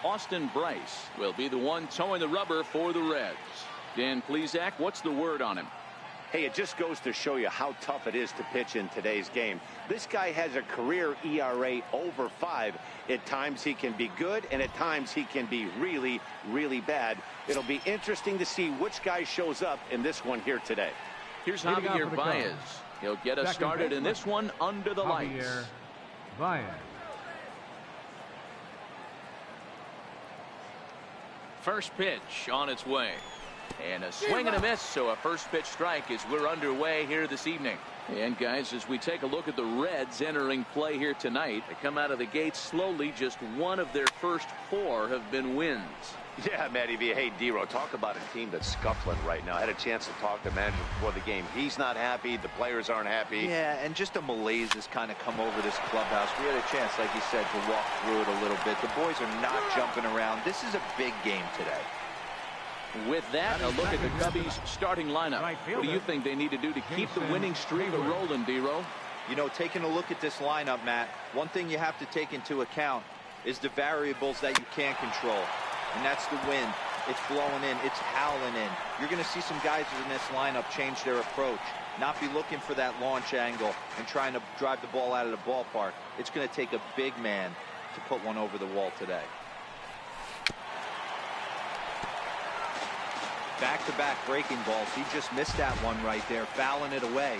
Austin Bryce will be the one towing the rubber for the Reds. Dan Plesac, what's the word on him? Hey, it just goes to show you how tough it is to pitch in today's game. This guy has a career ERA over 5. At times he can be good, and at times he can be really, really bad. It'll be interesting to see which guy shows up in this one here today. Here's Javier Baez. He'll get us started in this one under the lights. Baez. First pitch on its way. And a swing and a miss, so a first pitch strike as we're underway here this evening. And guys, as we take a look at the Reds entering play here tonight, they come out of the gate slowly. Just one of their first 4 have been wins. Yeah, Matty V. Hey, D-Row, talk about a team that's scuffling right now. I had a chance to talk to the manager before the game. He's not happy. The players aren't happy. Yeah, and just a malaise has kind of come over this clubhouse. We had a chance, like you said, to walk through it a little bit. The boys are not jumping around. This is a big game today. With that, a look at the Cubbies' starting lineup. What do you think they need to do to keep the winning streak rolling, D-Row? You know, taking a look at this lineup, Matt, one thing you have to take into account is the variables that you can't control. And that's the wind. It's blowing in. It's howling in. You're going to see some guys in this lineup change their approach. Not be looking for that launch angle and trying to drive the ball out of the ballpark. It's going to take a big man to put one over the wall today. Back-to-back breaking balls. He just missed that one right there, fouling it away.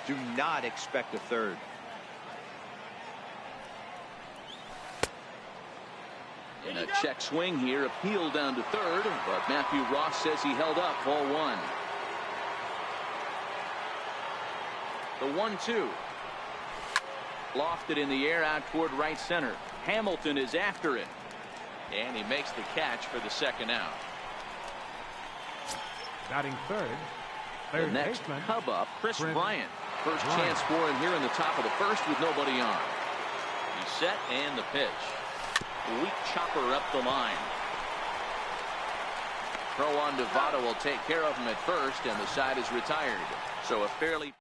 Do not expect a third. In a check swing here, appeal down to third, but Matthew Ross says he held up ball 1. The 1-2. Lofted in the air out toward right center. Hamilton is after it. And he makes the catch for the second out. Batting third. The next Cub up, Chris Bryant. First chance for him here in the top of the first with nobody on. He's set and the pitch. Weak chopper up the line. Throw on Nevada will take care of him at first, and the side is retired. So a fairly...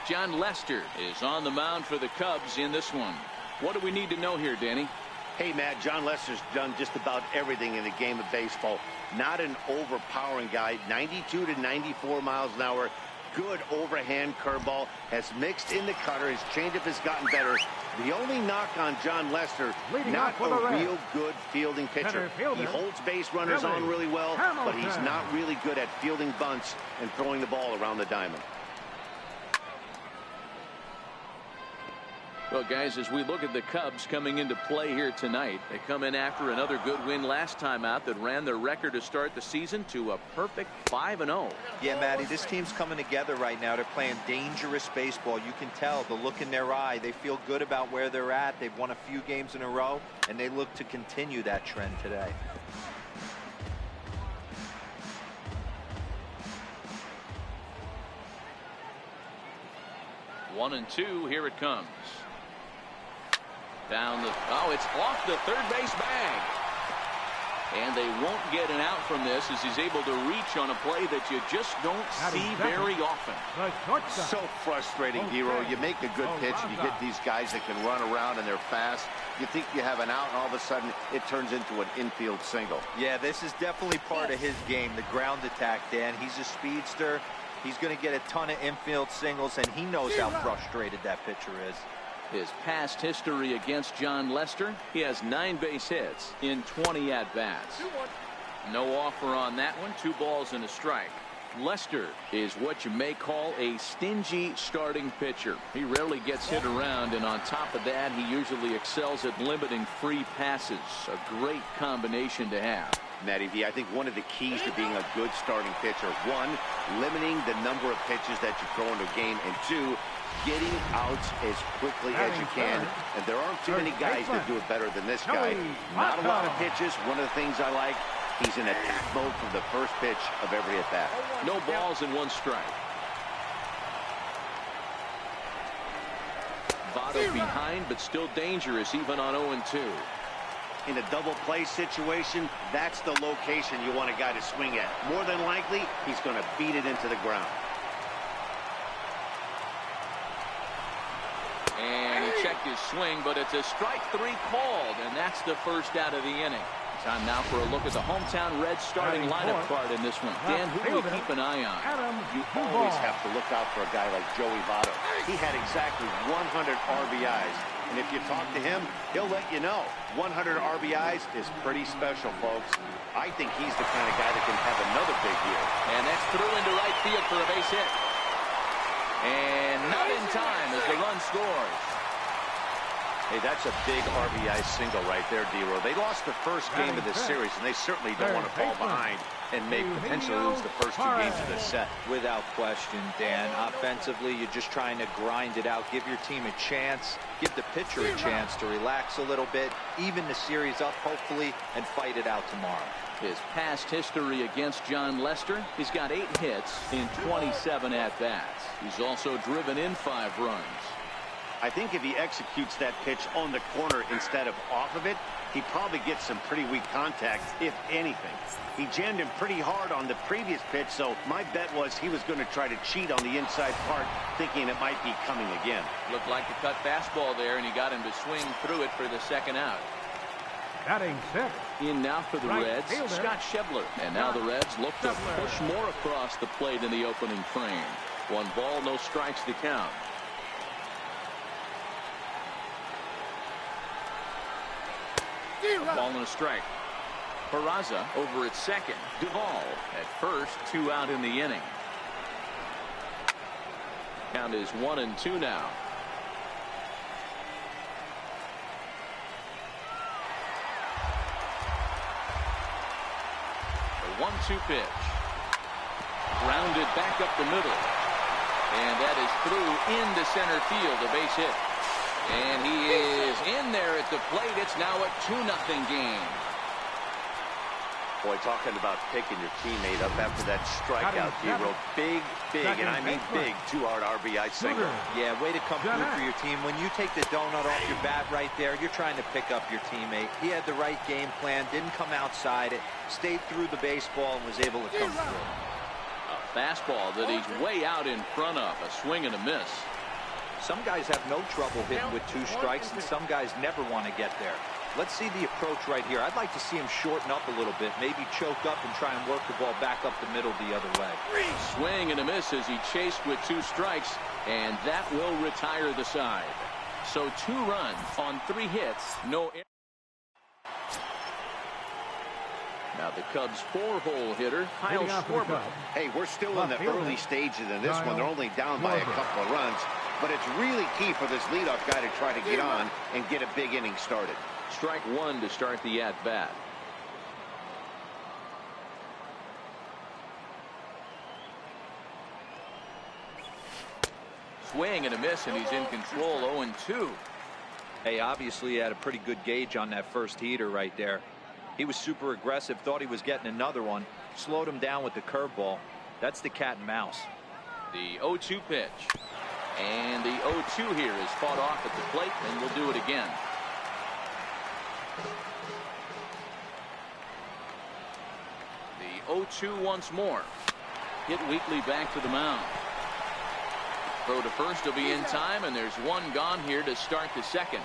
John Lester is on the mound for the Cubs in this one. What do we need to know here, Danny? Hey, Matt, John Lester's done just about everything in the game of baseball. Not an overpowering guy. 92 to 94 miles an hour. Good overhand curveball. Has mixed in the cutter. His changeup has gotten better. The only knock on John Lester, not a real good fielding pitcher. He holds base runners on really well, but he's not really good at fielding bunts and throwing the ball around the diamond. Well, guys, as we look at the Cubs coming into play here tonight, they come in after another good win last time out that ran their record to start the season to a perfect 5-0. Yeah, Matty, this team's coming together right now. They're playing dangerous baseball. You can tell the look in their eye. They feel good about where they're at. They've won a few games in a row, and they look to continue that trend today. One and two, here it comes. Down the, it's off the third base bag. And they won't get an out from this as he's able to reach on a play that you just don't see very often. So frustrating, Hero. You make a good pitch and you get these guys that can run around and they're fast. You think you have an out and all of a sudden it turns into an infield single. Yeah, this is definitely part of his game, the ground attack, Dan. He's a speedster. He's going to get a ton of infield singles, and he knows how frustrated that pitcher is. His past history against John Lester, he has 9 base hits in 20 at-bats. No offer on that one. 2 balls and a strike. Lester is what you may call a stingy starting pitcher. He rarely gets hit around, and on top of that, he usually excels at limiting free passes. A great combination to have. Matty V, I think one of the keys to being a good starting pitcher, 1, limiting the number of pitches that you throw into a game, and 2, getting outs as quickly as you can. And there aren't too many guys that do it better than this guy. Not a lot of pitches. One of the things I like, he's in attack mode from the first pitch of every at-bat. No balls and 1 strike. Votto behind, but still dangerous even on 0-2. In a double play situation, that's the location you want a guy to swing at. More than likely, he's going to beat it into the ground. And he checked his swing, but it's a strike 3 called, and that's the first out of the inning. Time now for a look at the hometown Reds starting lineup card in this one. Dan, who do we keep an eye on? You always have to look out for a guy like Joey Votto. He had exactly 100 RBIs, and if you talk to him, he'll let you know 100 RBIs is pretty special, folks. I think he's the kind of guy that can have another big year. And that's through into right field for a base hit. And not in time as the run scores. Hey, that's a big RBI single right there, D-Row. They lost the first game of this series, and they certainly don't want to fall behind and make potentially lose the first 2 games of this set. Without question, Dan. Offensively, you're just trying to grind it out, give your team a chance, give the pitcher a chance to relax a little bit, even the series up, hopefully, and fight it out tomorrow. His past history against John Lester, he's got 8 hits in 27 at-bats. He's also driven in 5 runs. I think if he executes that pitch on the corner instead of off of it, he probably gets some pretty weak contact, if anything. He jammed him pretty hard on the previous pitch, so my bet was he was going to try to cheat on the inside part, thinking it might be coming again. Looked like a cut fastball there, and he got him to swing through it for the second out. Batting 6. In now for the Reds, Scott Schebler. And now the Reds look to push more across the plate in the opening frame. 1 ball, no strikes to count. A ball and a strike. Peraza over at second. Duvall at first. 2 out in the inning. Count is 1-2 now. The 1-2 pitch. Grounded back up the middle. And that is through into center field. A base hit. And he is in there at the plate. It's now a 2-0 game. Boy, talking about picking your teammate up after that strikeout, D-Row. Big, and I mean big, 2-hard RBI single. Yeah, way to come through for your team. When you take the donut off your bat right there, you're trying to pick up your teammate. He had the right game plan, didn't come outside it, stayed through the baseball, and was able to come through. A fastball that he's way out in front of. A swing and a miss. Some guys have no trouble hitting with 2 strikes, and some guys never want to get there. Let's see the approach right here. I'd like to see him shorten up a little bit, maybe choke up and try and work the ball back up the middle the other way. Swing and a miss as he chased with 2 strikes, and that will retire the side. So 2 runs on 3 hits, no error. Now the Cubs' 4-hole hitter, Kyle Schwarber. Hey, we're still in the early stages in this one. They're only down by a couple of runs, but it's really key for this leadoff guy to try to get on and get a big inning started. Strike 1 to start the at-bat. Swing and a miss, and he's in control. 0-2. Hey, obviously he had a pretty good gauge on that first heater right there. He was super aggressive, thought he was getting another one, slowed him down with the curveball. That's the cat and mouse. The 0-2 pitch. And the 0-2 here is fought off at the plate, and we'll do it again. The 0-2 once more. Hit Weekly back to the mound. Throw to first will be in time, and there's 1 gone here to start the second.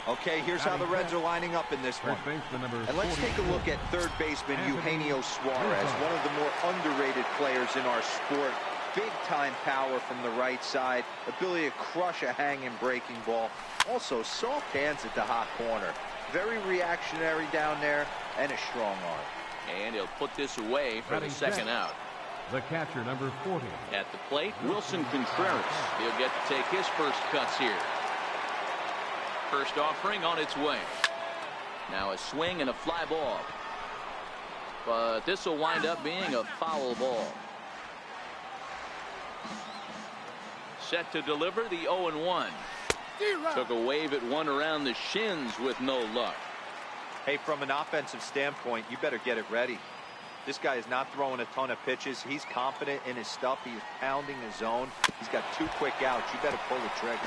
Okay, here's how the Reds are lining up in this one. And let's take a look at third baseman Eugenio Suarez, one of the more underrated players in our sport. Big-time power from the right side, ability to crush a hanging breaking ball. Also, soft hands at the hot corner. Very reactionary down there, and a strong arm. And he'll put this away for the second out. The catcher, number 40. At the plate, Wilson Contreras. He'll get to take his first cuts here. First offering on its way. Now a swing and a fly ball. But this will wind up being a foul ball. Set to deliver the 0-1. Took a wave at one around the shins with no luck. Hey, from an offensive standpoint, you better get it ready. This guy is not throwing a ton of pitches. He's confident in his stuff. He's pounding his zone. He's got 2 quick outs. You better pull the trigger.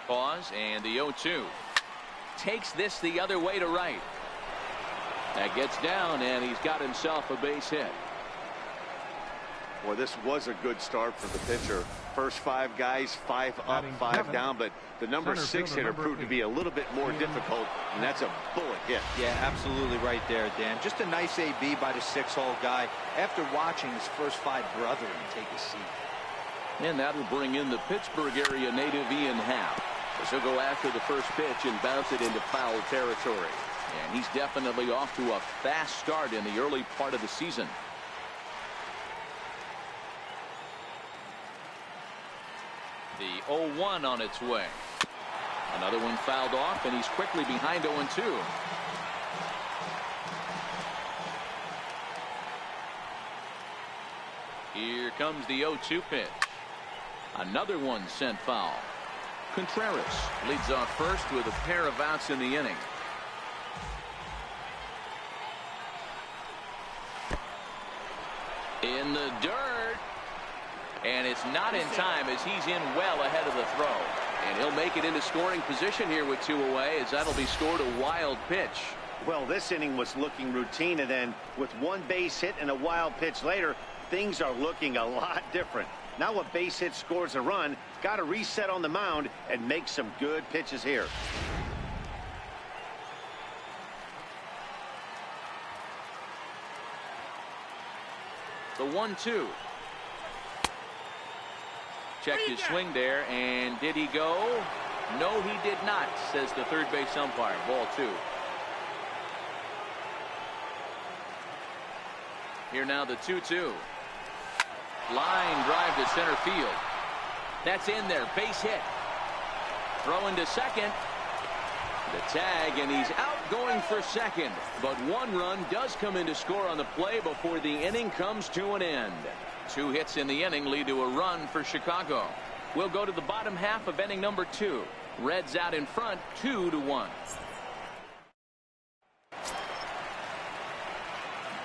Pause, and the 0-2. Takes this the other way to right. That gets down, and he's got himself a base hit. Well, this was a good start for the pitcher. First 5 guys, 5 up, 5 down, but the number 6 hitter proved to be a little bit more difficult, and that's a bullet hit. Yeah, absolutely right there, Dan. Just a nice AB by the 6-hole guy after watching his first 5 brethren take a seat. And that'll bring in the Pittsburgh area native Ian Happ, as he'll go after the first pitch and bounce it into foul territory. And he's definitely off to a fast start in the early part of the season. The 0-1 on its way. Another one fouled off, and he's quickly behind 0-2. Here comes the 0-2 pitch. Another one sent foul. Contreras leads off first with a pair of outs in the inning. In the dirt. And it's not in time, as he's in well ahead of the throw. And he'll make it into scoring position here with 2 away, as that'll be scored a wild pitch. Well, this inning was looking routine, and then with 1 base hit and a wild pitch later, things are looking a lot different. Now a base hit scores a run, got to reset on the mound and make some good pitches here. The 1-2. Checked his swing there, and did he go? No, he did not, says the third base umpire. Ball 2. Here now the 2-2. Line drive to center field. That's in there. Base hit. Throw into second. The tag, and he's out going for second. But 1 run does come in to score on the play before the inning comes to an end. 2 hits in the inning lead to a run for Chicago. We'll go to the bottom half of inning number 2. Reds out in front, 2-1.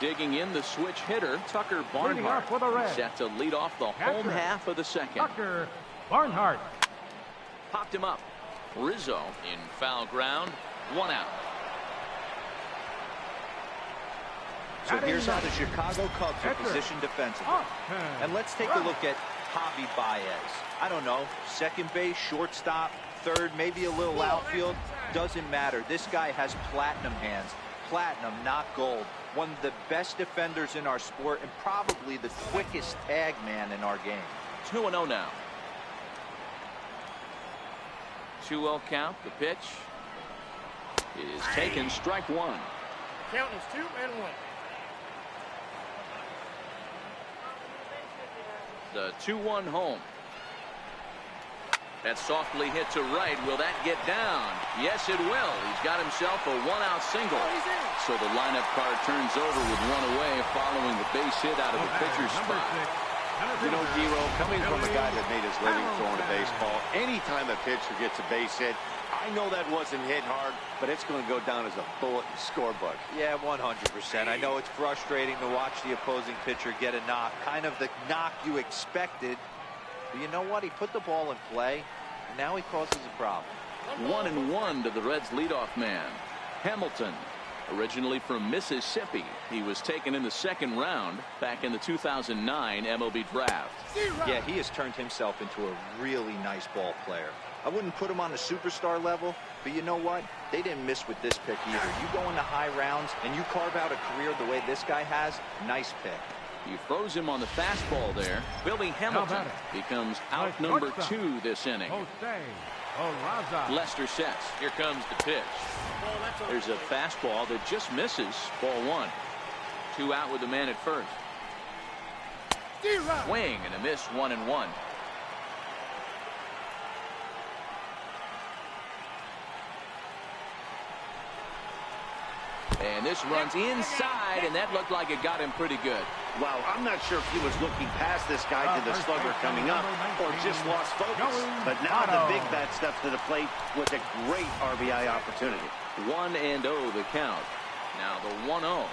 Digging in the switch hitter, Tucker Barnhart, set to lead off the home half of the second. Tucker Barnhart. Popped him up. Rizzo in foul ground. 1 out. So here's how the Chicago Cubs are positioned defensively. And let's take a look at Javi Baez. I don't know, second base, shortstop, third, maybe a little outfield. Doesn't matter. This guy has platinum hands. Platinum, not gold. One of the best defenders in our sport and probably the quickest tag man in our game. 2-0 now. 2-0 count. The pitch is taken. Strike 1. Count is 2-1. The 2-1 home. That's softly hit to right. Will that get down? Yes, it will. He's got himself a 1-out single. So the lineup card turns over with 1 away following the base hit out of the pitcher's spot. You know, Giro, coming from a guy that made his living throwing a baseball, anytime a pitcher gets a base hit, I know that wasn't hit hard, but it's going to go down as a bullet in the scorebook. Yeah, 100%. I know it's frustrating to watch the opposing pitcher get a knock, kind of the knock you expected. But you know what? He put the ball in play, and now he causes a problem. 1-1 to the Reds' leadoff man. Hamilton, originally from Mississippi. He was taken in the 2nd round back in the 2009 MLB draft. Yeah, he has turned himself into a really nice ball player. I wouldn't put him on the superstar level, but you know what? They didn't miss with this pick either. You go into high rounds and you carve out a career the way this guy has, nice pick. He froze him on the fastball there. Billy Hamilton becomes out number 2 this inning. Lester sets. Here comes the pitch. There's a fastball that just misses. Ball 1. 2 out with the man at first. Swing and a miss. 1-1. And this runs inside, and that looked like it got him pretty good. Wow, I'm not sure if he was looking past this guy to the slugger coming up or just lost focus. But now the big bat steps to the plate with a great RBI opportunity. 1-0 the count. Now the 1-0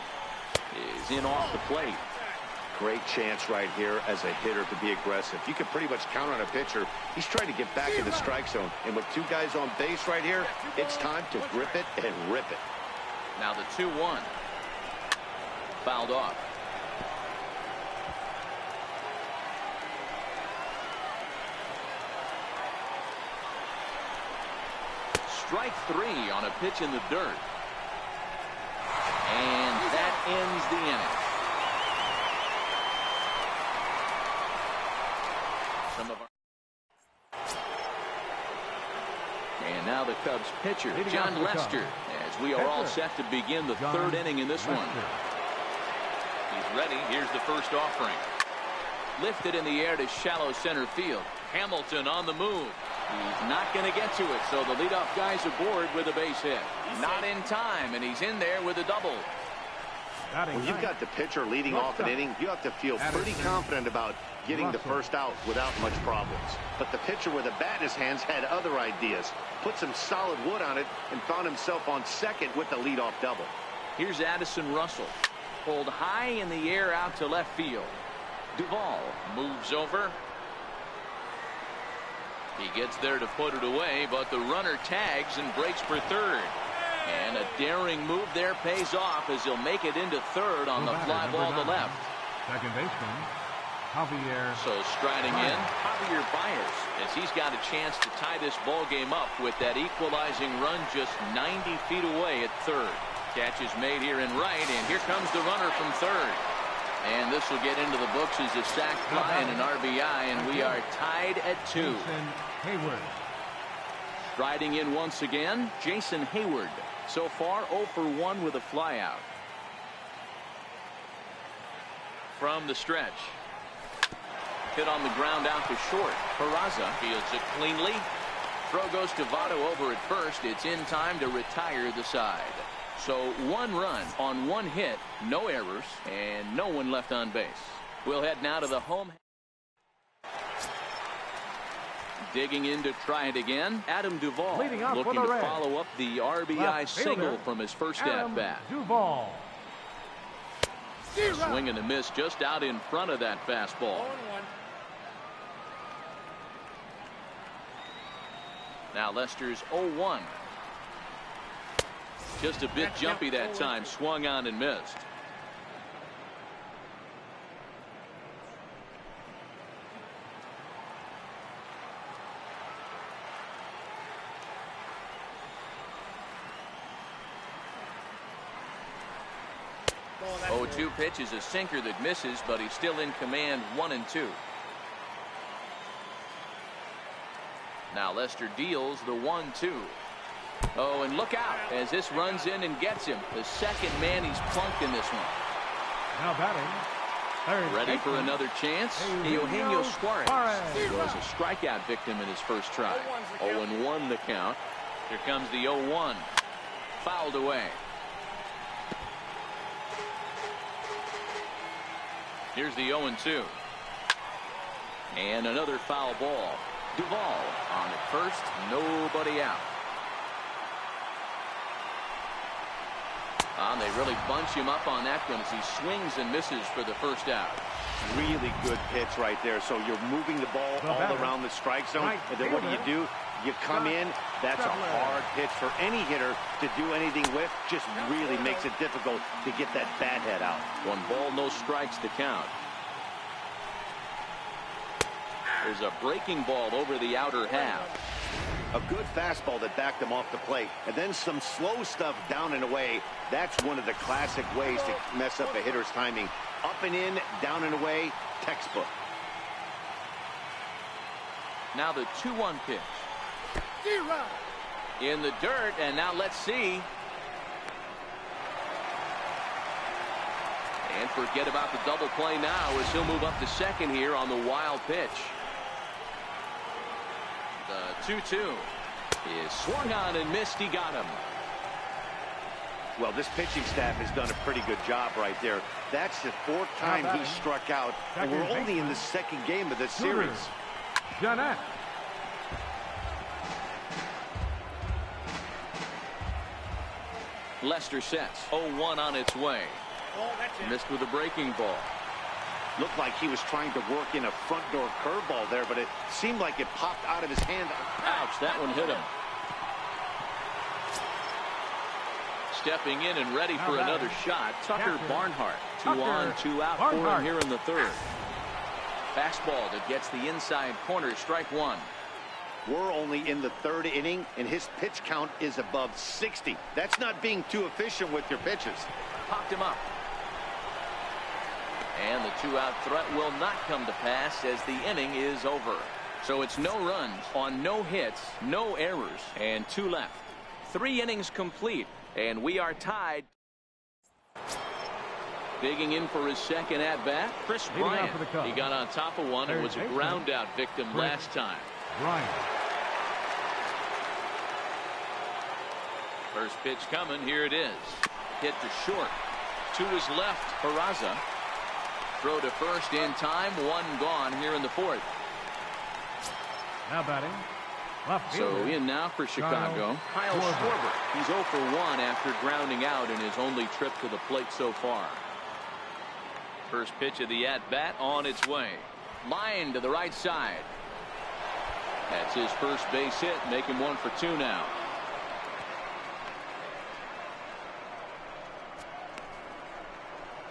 is in off the plate. Great chance right here as a hitter to be aggressive. You can pretty much count on a pitcher. He's trying to get back in the strike zone. And with two guys on base right here, it's time to grip it and rip it. Now the 2-1. Fouled off. Strike 3 on a pitch in the dirt. And that ends the inning. And now the Cubs pitcher, John Lester, as we are all set to begin the third inning in this one. He's ready. Here's the first offering. Lifted in the air to shallow center field. Hamilton on the move. He's not going to get to it, so the leadoff guy's aboard with a base hit. Not in time, and he's in there with a double. When you've got the pitcher leading off an inning, you have to feel pretty confident about getting the first out without much problems. But the pitcher with a bat in his hands had other ideas. Put some solid wood on it and found himself on second with the leadoff double. Here's Addison Russell. Pulled high in the air out to left field. Duvall moves over. He gets there to put it away, but the runner tags and breaks for third. And a daring move there pays off as he'll make it into third on the fly ball to left. Second baseman, Javier. So striding in, Javier Byers, as he's got a chance to tie this ball game up with that equalizing run just 90 feet away at third. Catch is made here in right, and here comes the runner from third. And this will get into the books as a sac fly and an RBI, and we are tied at 2. Hayward. Striding in once again, Jason Hayward. So far, 0 for 1 with a flyout. From the stretch. Hit on the ground out to short. Peraza fields it cleanly. Throw goes to Votto over at first. It's in time to retire the side. So 1 run on 1 hit, no errors, and no one left on base. We'll head now to the home. Digging in to try it again, Adam Duvall looking to follow up the RBI single from his first at-bat. Duvall. Swing and a miss just out in front of that fastball. Now Lester's 0-1. Just a bit jumpy that time, swung on and missed. Oh, 2 pitch is a sinker that misses, but he's still in command, 1-2. Now Lester deals the 1-2. Oh, and look out as this runs in and gets him. The second man he's plunked in this one. Now batting. Ready for another chance? Eugenio Suarez. He was a strikeout victim in his first try. 0-1 the count. Here comes the 0-1. Fouled away. Here's the 0-2. And another foul ball. Duvall on at first. Nobody out. They really bunch him up on that one as he swings and misses for the first out. Really good pitch right there. So you're moving the ball all around the strike zone. And then what do? You come in. That's a hard pitch for any hitter to do anything with. Just really makes it difficult to get that bat head out. 1 ball, no strikes to count. There's a breaking ball over the outer half. A good fastball that backed him off the plate. And then some slow stuff down and away. That's one of the classic ways to mess up a hitter's timing. Up and in, down and away, textbook. Now the 2-1 pitch. In the dirt, and now let's see. And forget about the double play now as he'll move up to second here on the wild pitch. The 2-2 is swung on and missed. He got him. Well, this pitching staff has done a pretty good job right there. That's the 4th time he struck out, and we're only in the 2nd game of this series. Jeanette. Lester sets. 0-1 on its way. Missed with a breaking ball. Looked like he was trying to work in a front door curveball there, but it seemed like it popped out of his hand. Ouch, that one hit him. Stepping in and ready for another shot, Tucker Barnhart. 2 on, 2 out for him here in the third. Fastball that gets the inside corner, strike one. We're only in the third inning, and his pitch count is above 60. That's not being too efficient with your pitches. Popped him up. And the 2-out threat will not come to pass as the inning is over. So it's no runs on no hits, no errors, and 2 left. 3 innings complete, and we are tied. Digging in for his second at-bat, Chris Bryant. He got on top of one and was a ground-out victim last time. Bryant. First pitch coming. Here it is. Hit to short. To his left, Peraza. Throw to first in time. 1 gone here in the fourth. Now batting. Left fielder. So in now for Chicago, Kyle Schwarber. He's 0 for 1 after grounding out in his only trip to the plate so far. First pitch of the at-bat on its way. Line to the right side. That's his first base hit, making 1 for 2 now.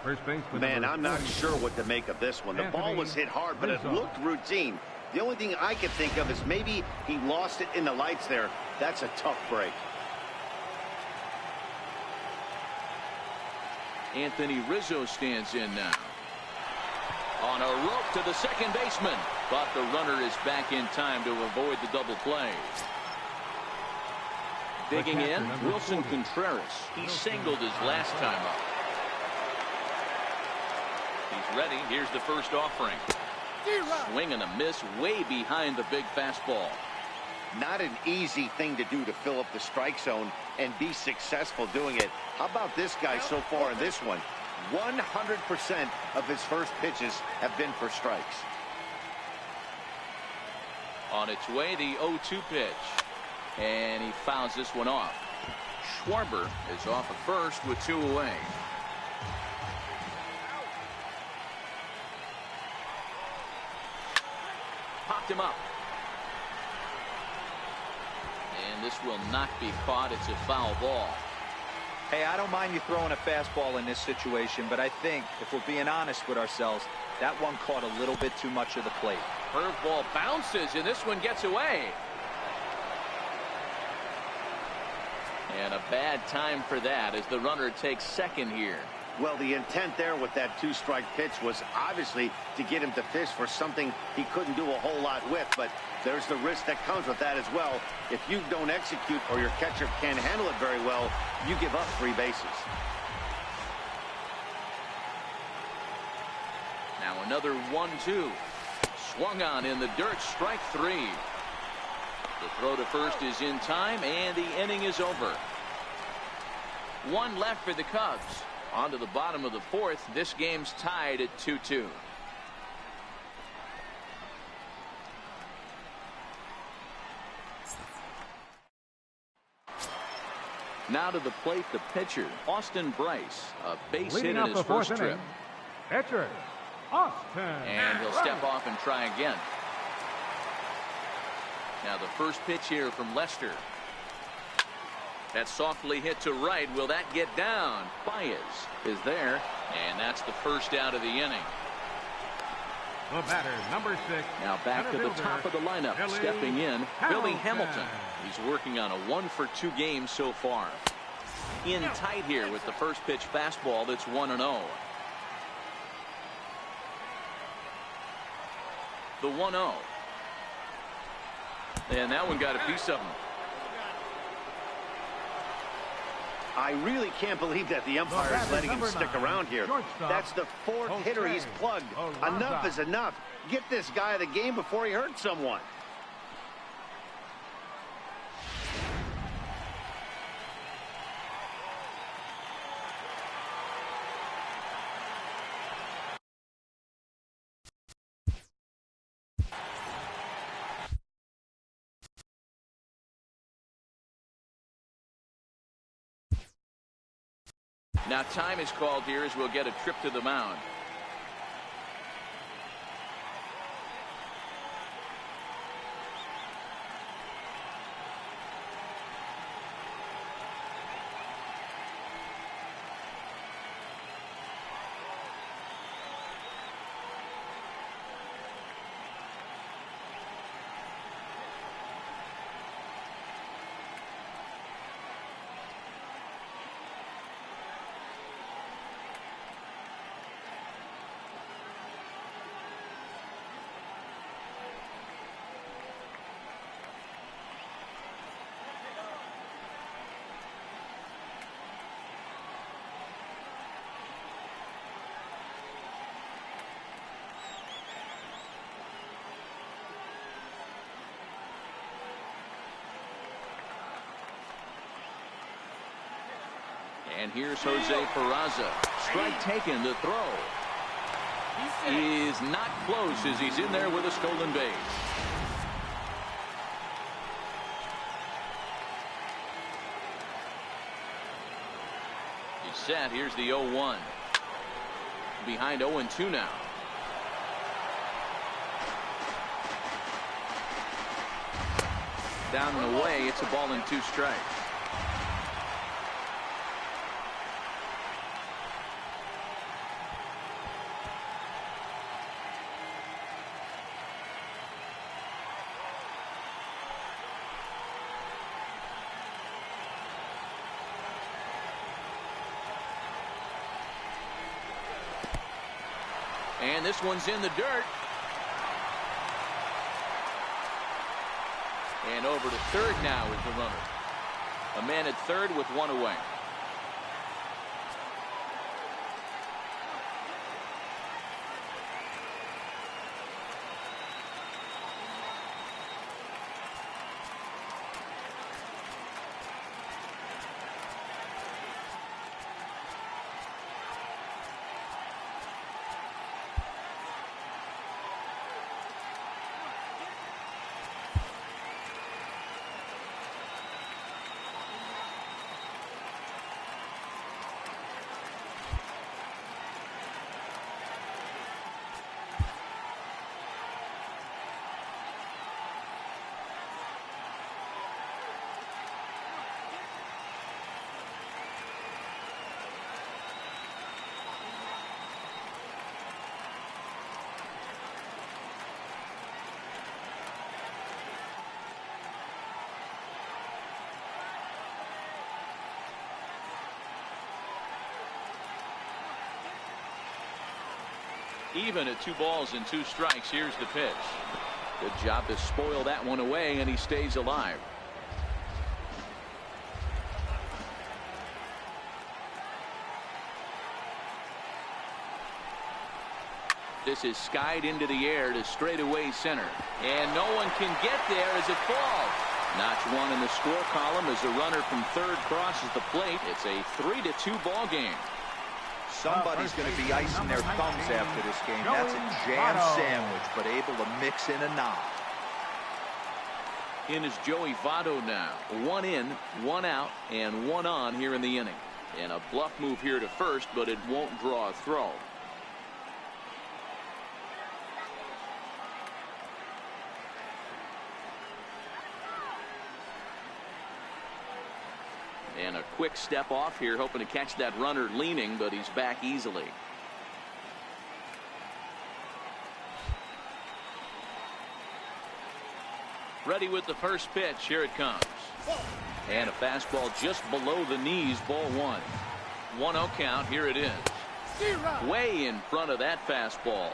First baseman. Man, I'm not sure what to make of this one. The ball was hit hard, but it looked routine. The only thing I could think of is maybe he lost it in the lights there. That's a tough break. Anthony Rizzo stands in now. On a rope to the second baseman. But the runner is back in time to avoid the double play. Digging in, Wilson Contreras. He singled his last time up. He's ready. Here's the first offering. Swing and a miss way behind the big fastball. Not an easy thing to do to fill up the strike zone and be successful doing it. How about this guy so far in this one? 100% of his first pitches have been for strikes. On its way, the 0-2 pitch. And he fouls this one off. Schwarber is off at first with 2 away. Popped him up. And this will not be caught. It's a foul ball. Hey, I don't mind you throwing a fastball in this situation, but I think if we're being honest with ourselves, that one caught a little bit too much of the plate. Curveball bounces, and this one gets away. And a bad time for that as the runner takes second here. Well, the intent there with that 2-strike pitch was obviously to get him to fish for something he couldn't do a whole lot with, but there's the risk that comes with that as well. If you don't execute or your catcher can't handle it very well, you give up 3 bases. Now another 1-2. Swung on in the dirt, strike 3. The throw to first is in time, and the inning is over. 1 left for the Cubs. On to the bottom of the fourth. This game's tied at 2-2. Now to the plate, the pitcher, Austin Bryce. A base hit in his first trip. Pitcher, Austin. And he'll step off and try again. Now the first pitch here from Lester. That's softly hit to right. Will that get down? Baez is there, and that's the first out of the inning. The batter, number 6. Now back to the top of the lineup. Stepping in, Billy Hamilton. He's working on a 1-for-2 game so far. In tight here with the first pitch fastball that's 1-0. The 1-0. And that one got a piece of him. I really can't believe that the umpire is letting him stick around here. That's the 4th hitter he's plugged. Enough is enough. Get this guy the game before he hurts someone. Now time is called here as we'll get a trip to the mound. And here's Jose Peraza. Strike taken, the throw is not close as he's in there with a stolen base. He's set. Here's the 0-1. Behind 0-2 now. Down and away. It's a ball and 2 strikes. And this one's in the dirt. And over to third now is the runner. A man at third with 1 away. Even at 2 balls and 2 strikes. Here's the pitch. Good job to spoil that one away, and he stays alive. This is skied into the air to straightaway center, and no one can get there as it falls. Notch 1 in the score column as the runner from third crosses the plate. It's a 3-2 ball game. Somebody's going to be icing their thumbs after this game. That's a jam sandwich, but able to mix in a nod. In is Joey Votto now. 1 in, 1 out, and 1 on here in the inning. And a bluff move here to first, but it won't draw a throw. And a quick step off here, hoping to catch that runner leaning, but he's back easily. Ready with the first pitch. Here it comes. And a fastball just below the knees, ball 1. 1-0 count. Here it is. Way in front of that fastball.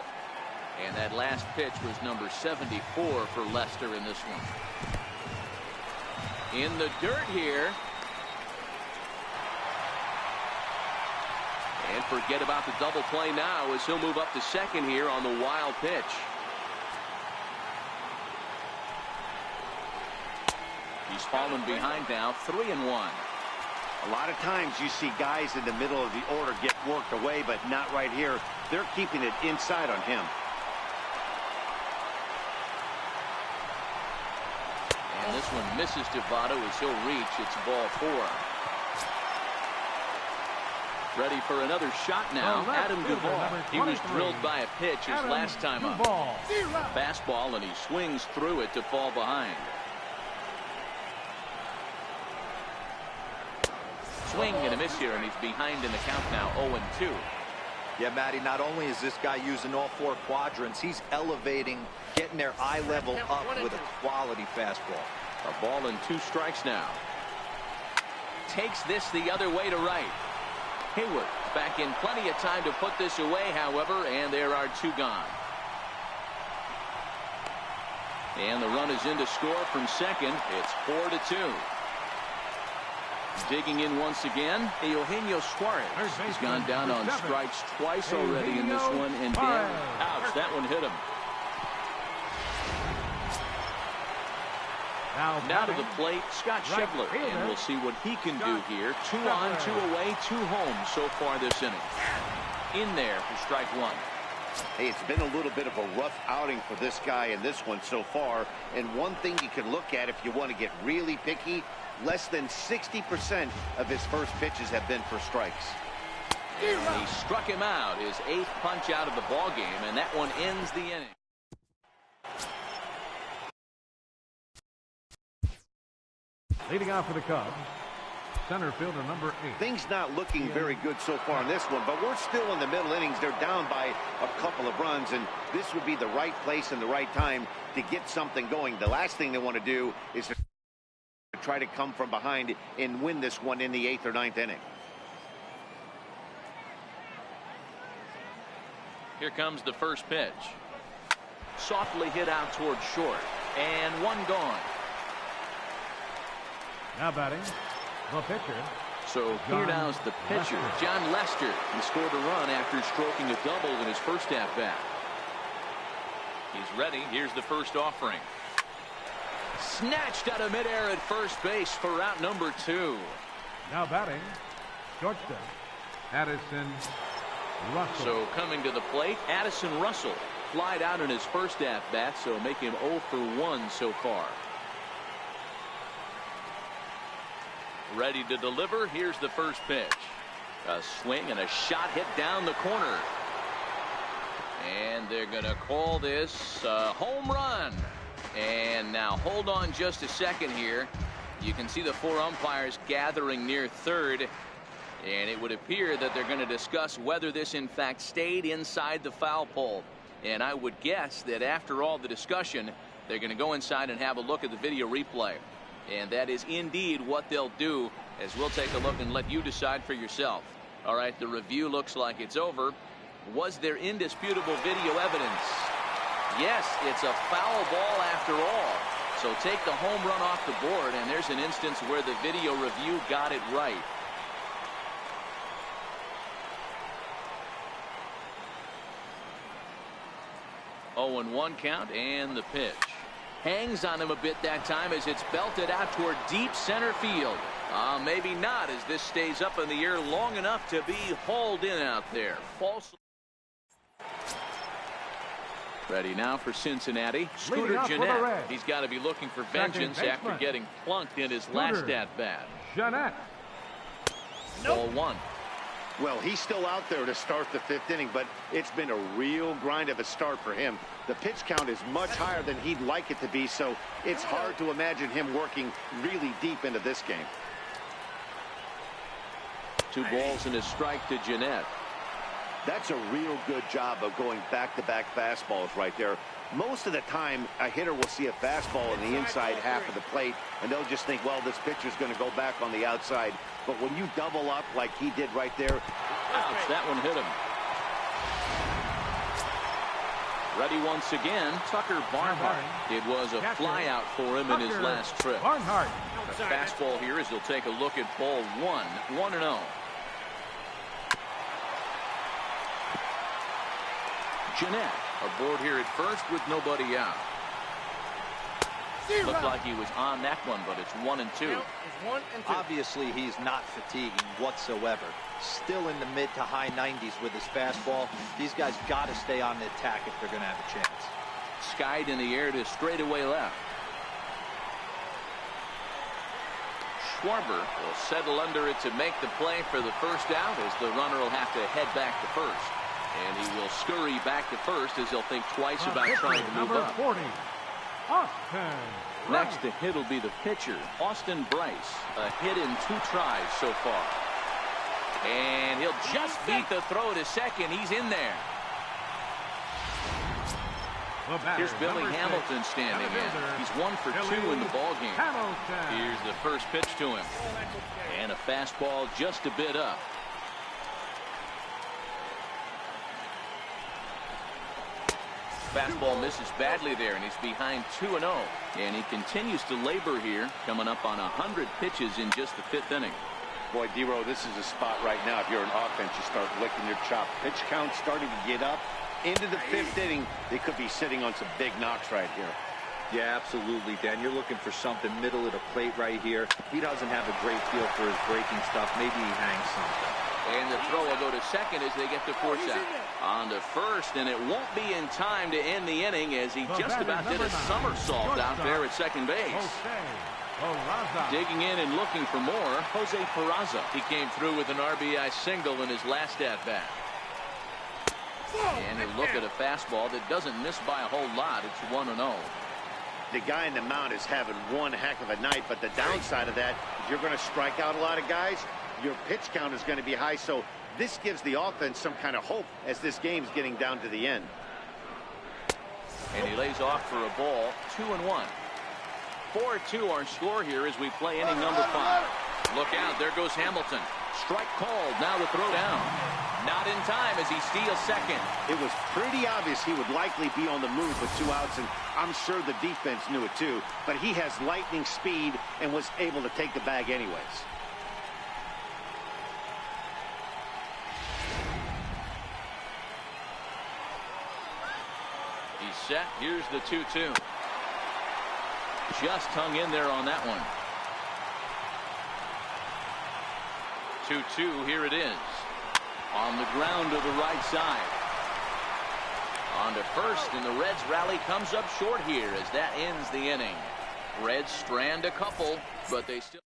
And that last pitch was number 74 for Lester in this one. In the dirt here. And forget about the double play now as he'll move up to second here on the wild pitch. He's fallen behind now, 3-1. A lot of times you see guys in the middle of the order get worked away, but not right here. They're keeping it inside on him. And this one misses to Votto as he'll reach. It's ball 4. Ready for another shot now. Adam Duvall. He was drilled by a pitch his last time up. Fastball, and he swings through it to fall behind. Swing and a miss here, and he's behind in the count now, 0-2. Yeah, Matty, not only is this guy using all 4 quadrants, he's elevating, getting their eye level up with a quality fastball. A ball and 2 strikes now. Takes this the other way to right. Hayward back in plenty of time to put this away, however, and there are 2 gone. And the run is in to score from second. It's 4-2. Digging in once again, Eugenio Suarez. He's gone down on strikes twice already in this one, and ouch, that one hit him. Now to the plate, Scott Schebler, and we'll see what he can do here. 2 on, 2 away, 2 home so far this inning. In there for strike 1. Hey, it's been a little bit of a rough outing for this guy in this one so far. And one thing you can look at if you want to get really picky, less than 60% of his first pitches have been for strikes. And he struck him out, his 8th punch out of the ball game, and that one ends the inning. Leading off for the Cubs, center fielder number 8. Things not looking very good so far in this one, but we're still in the middle innings. They're down by a couple of runs, and this would be the right place and the right time to get something going. The last thing they want to do is to try to come from behind and win this one in the 8th or 9th inning. Here comes the first pitch. Softly hit out towards short, and one gone. Now batting, the pitcher. So here now's the pitcher, John Lester. He scored a run after stroking a double in his first at-bat. He's ready. Here's the first offering. Snatched out of midair at first base for out number 2. Now batting, shortstop, Addison Russell. So coming to the plate, Addison Russell. Flied out in his first at-bat, so make him 0 for 1 so far. Ready to deliver. Here's the first pitch. A swing and a shot hit down the corner. And they're going to call this a home run. And now hold on just a second here. You can see the 4 umpires gathering near third. And it would appear that they're going to discuss whether this in fact stayed inside the foul pole. And I would guess that after all the discussion, they're going to go inside and have a look at the video replay. And that is indeed what they'll do, as we'll take a look and let you decide for yourself. All right, the review looks like it's over. Was there indisputable video evidence? Yes, it's a foul ball after all. So take the home run off the board, and there's an instance where the video review got it right. Oh, and 1 count, and the pitch. Hangs on him a bit that time as it's belted out toward deep center field. Maybe not, as this stays up in the air long enough to be hauled in out there. False. Ready now for Cincinnati. Scooter Gennett. He's got to be looking for vengeance after getting plunked in his last at-bat. Gennett. Ball 1. Well, he's still out there to start the 5th inning, but it's been a real grind of a start for him. The pitch count is much higher than he'd like it to be, so it's hard to imagine him working really deep into this game. 2 balls and a strike to Gennett. That's a real good job of going back-to-back fastballs right there. Most of the time, a hitter will see a fastball in the inside half of the plate, and they'll just think, well, this pitcher's going to go back on the outside. But when you double up like he did right there, ouch, that one hit him. Ready once again, Tucker Barnhart. It was a flyout for him in his last trip. Barnhart. The fastball here as he'll take a look at ball 1, 1-0. Gennett aboard here at first with nobody out. Looked like he was on that one, but it's 1 and 2. Obviously, he's not fatiguing whatsoever. Still in the mid to high 90s with his fastball. These guys got to stay on the attack if they're going to have a chance. Skied in the air to straightaway left. Schwarber will settle under it to make the play for the first out, as the runner will have to head back to first. And he will scurry back to first as he'll think twice about trying to move up. 40, Austin Next to hit will be the pitcher, Austin Bryce. A hit in 2 tries so far. And he'll just beat the throw to second. He's in there. Here's Billy Hamilton standing in. He's 1 for 2 in the ballgame. Here's the first pitch to him. And a fastball just a bit up. Fastball misses badly there, and he's behind 2-0. And he continues to labor here, coming up on 100 pitches in just the 5th inning. boy, D-Row, this is a spot right now. If you're an offense, you start licking your chop. Pitch count starting to get up into the 5th inning. They could be sitting on some big knocks right here. Yeah, absolutely, Dan. You're looking for something middle of the plate right here. He doesn't have a great feel for his breaking stuff. Maybe he hangs something. And the throw will go to second as they get the force out. On to first, and it won't be in time to end the inning as he just about did a somersault out there at second base. Digging in and looking for more, Jose Peraza. He came through with an RBI single in his last at-bat. And a look at a fastball that doesn't miss by a whole lot. It's 1-0. The guy in the mound is having one heck of a night, but the downside of that, if you're going to strike out a lot of guys, your pitch count is going to be high, so this gives the offense some kind of hope as this game's getting down to the end. And he lays off for a ball, 2-1. 4-2 our score here as we play inning number 5. Look out, there goes Hamilton. Strike called, now the throw down. Not in time as he steals second. It was pretty obvious he would likely be on the move with 2 outs, and I'm sure the defense knew it too, but he has lightning speed and was able to take the bag anyways. He's set. Here's the 2-2. Just hung in there on that one. 2-2. Here it is. On the ground to the right side. On to first, and the Reds rally comes up short here as that ends the inning. Reds strand a couple, but they still.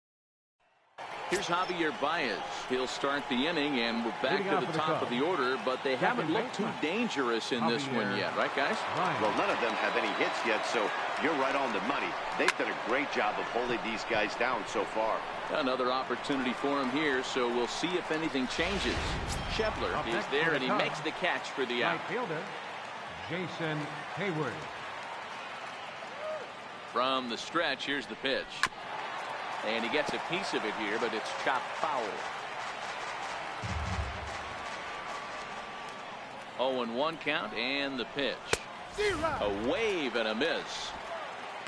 Here's Javier Baez. He'll start the inning, and we're back to the top of the order, but they haven't looked too dangerous in this one yet, right, guys? Well, none of them have any hits yet, so you're right on the money. They've done a great job of holding these guys down so far. Another opportunity for him here, so we'll see if anything changes. Schebler is there, and he makes the catch for the out. Right fielder, Jason Hayward. From the stretch, here's the pitch. And he gets a piece of it here, but it's chopped foul. 0-1 count, and the pitch. A wave and a miss.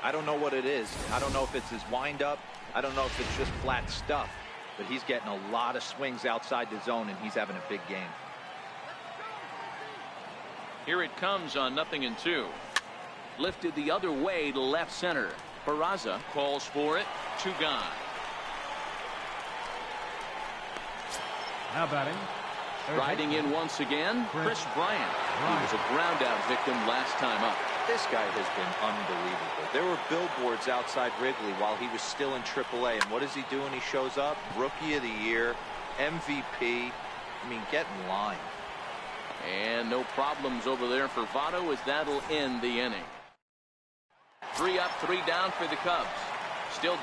I don't know what it is. I don't know if it's his windup. I don't know if it's just flat stuff. But he's getting a lot of swings outside the zone, and he's having a big game. Here it comes on 0-2. Lifted the other way to left center. Peraza calls for it. 2 gone. Now batting. Riding in once again, Chris Bryant. He was a ground out victim last time up. This guy has been unbelievable. There were billboards outside Wrigley while he was still in AAA, and what does he do when he shows up? Rookie of the Year, MVP. I mean, get in line. And no problems over there for Votto as that'll end the inning. 3 up, 3 down for the Cubs. Still